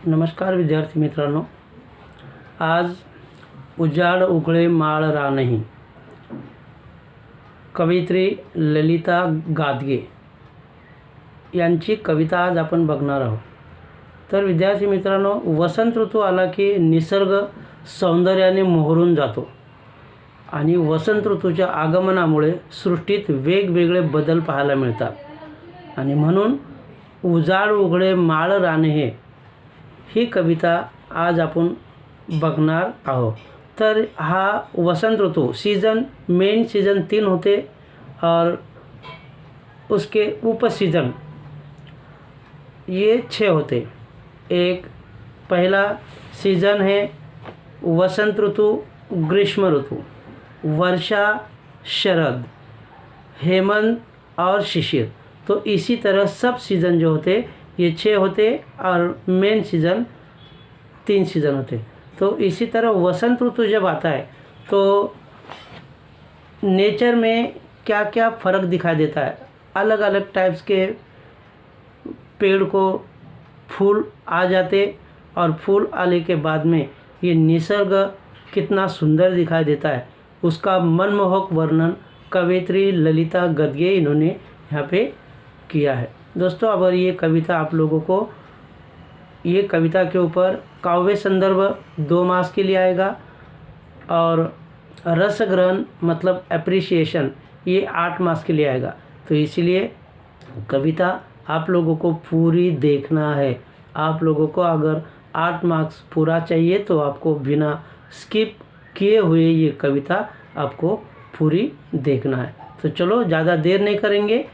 नमस्कार विद्यार्थी मित्रांनो, आज उजाड उघळे माळ रानही कवयित्री ललिता गादगे यांची कविता आज आपण बघणार आहोत। तर विद्यार्थी मित्रांनो, वसंत ऋतू आला की निसर्ग सौंदर्याने मोहरून जातो आणि वसंत ऋतूच्या आगमनामुळे सृष्टीत वेगवेगळे बदल पाहायला मिळतात आणि म्हणून उजाड उघळे माळ रानहे ही कविता आज आपण बघणार आहोत। तर हा वसंत ऋतु मेन सीज़न 3 होते और उसके उप सीज़न ये 6 होते। एक पहला सीज़न है वसंत ऋतु, ग्रीष्म ऋतु, वर्षा, शरद, हेमंत और शिशिर। तो इसी तरह सब सीज़न जो होते ये 6 होते और मेन सीज़न 3 सीज़न होते। तो इसी तरह वसंत ऋतु जब आता है तो नेचर में क्या क्या फ़र्क दिखाई देता है। अलग अलग टाइप्स के पेड़ को फूल आ जाते और फूल आने के बाद में ये निसर्ग कितना सुंदर दिखाई देता है, उसका मनमोहक वर्णन कवयित्री ललिता गादगे इन्होंने यहाँ पे किया है। दोस्तों, अब ये कविता आप लोगों को, ये कविता के ऊपर काव्य संदर्भ 2 मार्क्स के लिए आएगा और रस ग्रहण मतलब एप्रिसिएशन ये 8 मार्क्स के लिए आएगा। तो इसलिए कविता आप लोगों को पूरी देखना है। आप लोगों को अगर 8 मार्क्स पूरा चाहिए तो आपको बिना स्किप किए हुए ये कविता आपको पूरी देखना है। तो चलो, ज़्यादा देर नहीं करेंगे,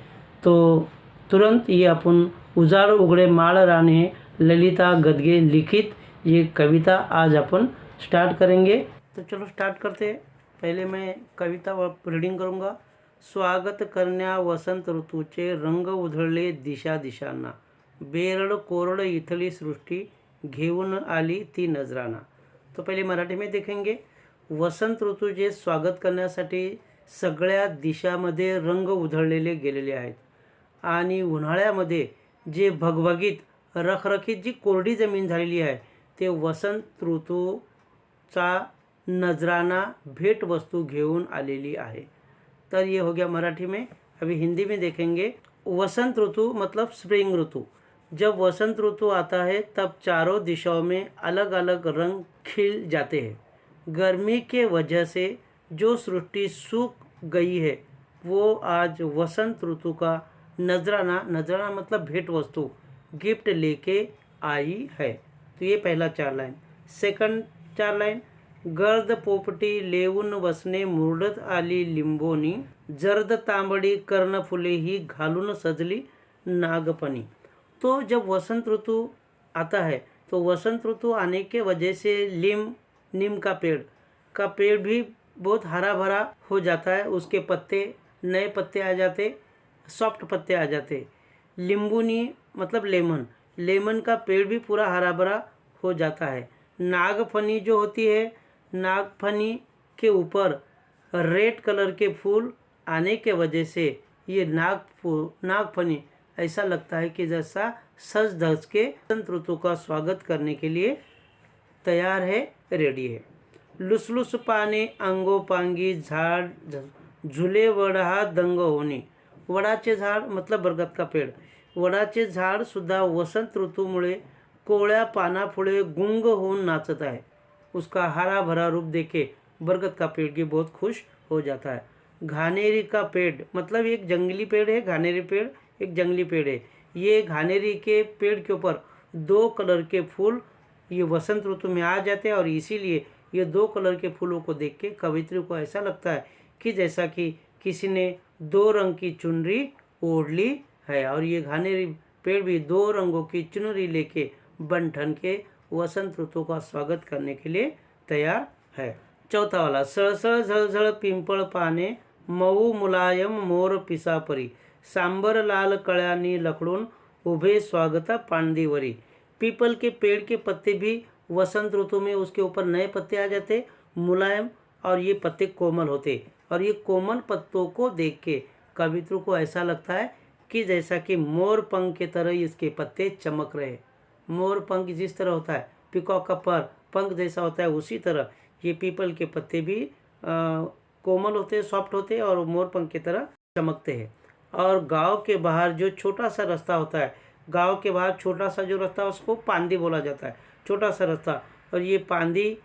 तो तुरंत ये अपन उजाड़ उघड़े माळ रानहे ललिता गादगे लिखित ये कविता आज अपन स्टार्ट करेंगे। तो चलो स्टार्ट करते हैं। पहले मैं कविता रीडिंग करूँगा। स्वागत करण्या वसंत ऋतूचे रंग उधळले दिशा दिशांना, बेरड कोरड इथली सृष्टी घेऊन आली ती नजराना। तो पहले मराठी में देखेंगे। वसंत ऋतूचे स्वागत करण्यासाठी सगळ्या दिशामध्ये रंग उधळलेले गेलेले आहेत आणि उन्हाळ्यामध्ये जे भगभगीत रखरखीत जी कोरडी जमीन झालेली आहे ते वसंत ऋतूचा नजराना भेट वस्तू घेऊन आलेली आहे। तर ये हो गया मराठी में। अभी हिंदी में देखेंगे। वसंत ऋतु मतलब स्प्रिंग ऋतु। जब वसंत ऋतु आता है तब चारों दिशाओं में अलग अलग रंग खिल जाते हैं। गर्मी के वजह से जो सृष्टि सूख गई है वो आज वसंत ऋतु का नजराना मतलब भेंट वस्तु गिफ्ट लेके आई है। तो ये पहला 4 लाइन। Second 4 line. गर्द पोपटी लेवून बसने मुरडत आली लिंबोनी, जर्द तांबडी कर्णफुले ही घालून सजली नागपनी। तो जब वसंत ऋतु आता है तो वसंत ऋतु आने के वजह से नीम का पेड़ भी बहुत हरा भरा हो जाता है। उसके पत्ते, नए पत्ते आ जाते, सॉफ्ट पत्ते आ जाते। लिंबुनी मतलब लेमन का पेड़ भी पूरा हरा भरा हो जाता है। नागफनी जो होती है, नागफनी के ऊपर रेड कलर के फूल आने के वजह से ये नागफनी ऐसा लगता है कि जैसा सज धज के वसंत ऋतु का स्वागत करने के लिए तैयार है, रेडी है। लुसलुस पाने अंगोपांगी झाड झुले वडहा दंग होणे। वडाचे झाड मतलब बरगद का पेड़, वडाचे झाड सुद्धा वसंत ऋतूमुळे कोवळ्या पानापुढे गुंग होऊन नाचत आहे। उसका हरा भरा रूप देखे बरगद का पेड़ भी बहुत खुश हो जाता है। घानेरी का पेड़ मतलब एक जंगली पेड़ है। घानेरी पेड़ एक जंगली पेड़ है। ये घानेरी के पेड़ के ऊपर 2 कलर के फूल ये वसंत ऋतु में आ जाते हैं और इसीलिए ये 2 कलर के फूलों को देख के कवित्री को ऐसा लगता है कि जैसा कि किसी ने 2 रंग की चुनरी ओढ़ ली है। और ये घानेरी पेड़ भी 2 रंगों की चुनरी लेके बन ठन के वसंत ऋतु का स्वागत करने के लिए तैयार है। चौथा वाला। सळसळ झळझळ पिंपळ पाने, मऊ मुलायम मोर पिसापरी, सांबर लाल कळ्यांनी लकडून उभे स्वागता पांडीवरी। पीपल के पेड़ के पत्ते भी वसंत ऋतु में उसके ऊपर नए पत्ते आ जाते, मुलायम, और ये पत्ते कोमल होते। और ये कोमल पत्तों को देख के कवित्री को ऐसा लगता है कि जैसा कि मोर पंख की तरह इसके पत्ते चमक रहे। मोर पंख जिस तरह होता है, पिकॉक का पर पंख जैसा होता है, उसी तरह ये पीपल के पत्ते भी कोमल होते हैं, सॉफ्ट होते हैं और मोर पंख की तरह चमकते हैं। और गांव के बाहर जो छोटा सा रास्ता होता है, गांव के बाहर छोटा सा जो रास्ता उसको पांदी बोला जाता है, छोटा सा रास्ता। और ये पांदी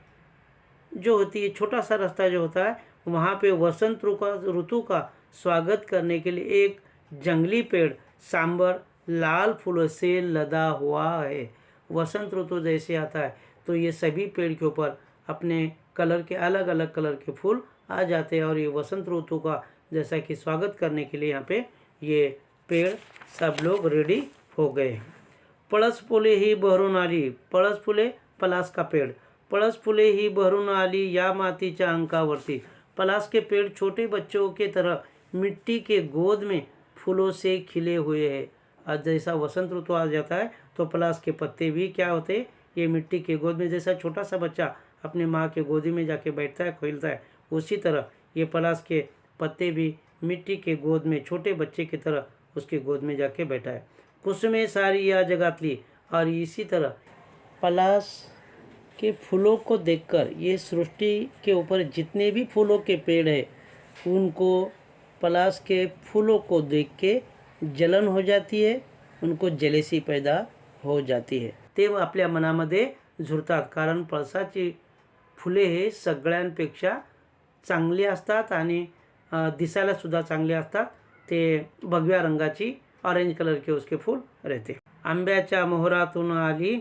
जो होती है, छोटा सा रास्ता जो होता है, वहाँ पे वसंत ऋतु का स्वागत करने के लिए एक जंगली पेड़ सांबर लाल फूलों से लदा हुआ है। वसंत ऋतु जैसे आता है तो ये सभी पेड़ के ऊपर अपने कलर के अलग अलग कलर के फूल आ जाते हैं। और ये वसंत ऋतु का जैसा कि स्वागत करने के लिए यहाँ पे ये पेड़ सब लोग रेडी हो गए। पळस फुले ही बहरून आली, पळस फुले पलास का पेड़, पळस फुले ही बहरून आली या मातीच्या अंकावरती। पलास के पेड़ छोटे बच्चों के तरह मिट्टी के गोद में फूलों से खिले हुए हैं। आज जैसा वसंत ऋतु आ जाता है तो पलास के पत्ते भी क्या होते हैं, ये मिट्टी के गोद में, जैसा छोटा सा बच्चा अपने माँ के गोदी में जाके बैठता है, खेलता है, उसी तरह ये पलास के पत्ते भी मिट्टी के गोद में छोटे बच्चे की तरह उसके गोद में जाके बैठा है। कुसुमे सारी या जगातली, और इसी तरह पलास के फूलों को देखकर ये सृष्टि के ऊपर जितने भी फूलों के पेड़ है उनको पलास के फूलों को देख के जलन हो जाती है, उनको जेलेसी पैदा हो जाती है। ते आपल्या मनामध्ये झुरतात, कारण पळसाची फुले हे सगळ्यांपेक्षा चांगली असतात आणि दिसायला सुद्धा चांगले असतात। ते भगव्या रंगाची ऑरेंज कलर के उसके फूल रहते। आंब्याच्या मोहरातून आली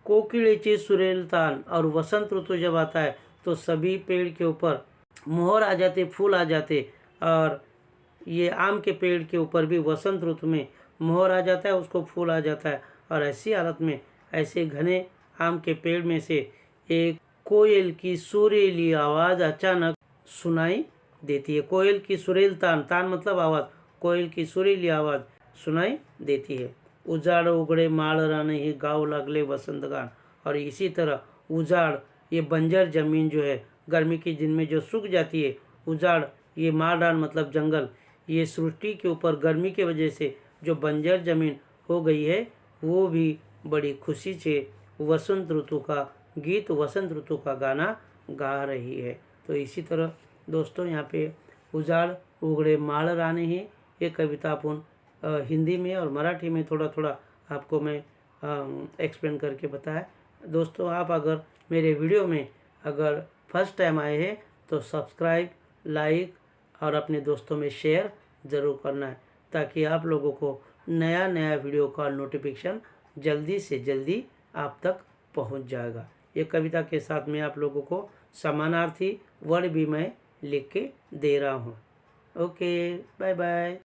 कोकिलेची सुरेल तान, और वसंत ऋतु जब आता है तो सभी पेड़ के ऊपर मोहर आ जाते, फूल आ जाते। और ये आम के पेड़ के ऊपर भी वसंत ऋतु में मोहर आ जाता है, उसको फूल आ जाता है। और ऐसी हालत में ऐसे घने आम के पेड़ में से एक कोयल की सुरीली आवाज़ अचानक सुनाई देती है। कोयल की सुरील तान, तान मतलब आवाज़, कोयल की सुरीली आवाज़ सुनाई देती है। उजाड़ उगड़े माळ रान ही गाव लागले वसंत गान, और इसी तरह उजाड़ ये बंजर ज़मीन जो है गर्मी के दिन में जो सूख जाती है, उजाड़ ये माळ रान मतलब जंगल, ये सृष्टि के ऊपर गर्मी की वजह से जो बंजर ज़मीन हो गई है वो भी बड़ी खुशी से वसंत ऋतु का गीत, वसंत ऋतु का गाना गा रही है। तो इसी तरह दोस्तों यहाँ पे उजाड़ उगड़े माळ रान ही ये कविता अपन हिंदी में और मराठी में थोड़ा थोड़ा आपको मैं एक्सप्लेन करके बताया। दोस्तों आप अगर मेरे वीडियो में अगर फर्स्ट टाइम आए हैं तो सब्सक्राइब, लाइक और अपने दोस्तों में शेयर ज़रूर करना है, ताकि आप लोगों को नया नया वीडियो का नोटिफिकेशन जल्दी से जल्दी आप तक पहुंच जाएगा। ये कविता के साथ मैं आप लोगों को समानार्थी वर्ड भी मैं लिख के दे रहा हूँ। Okay, bye bye.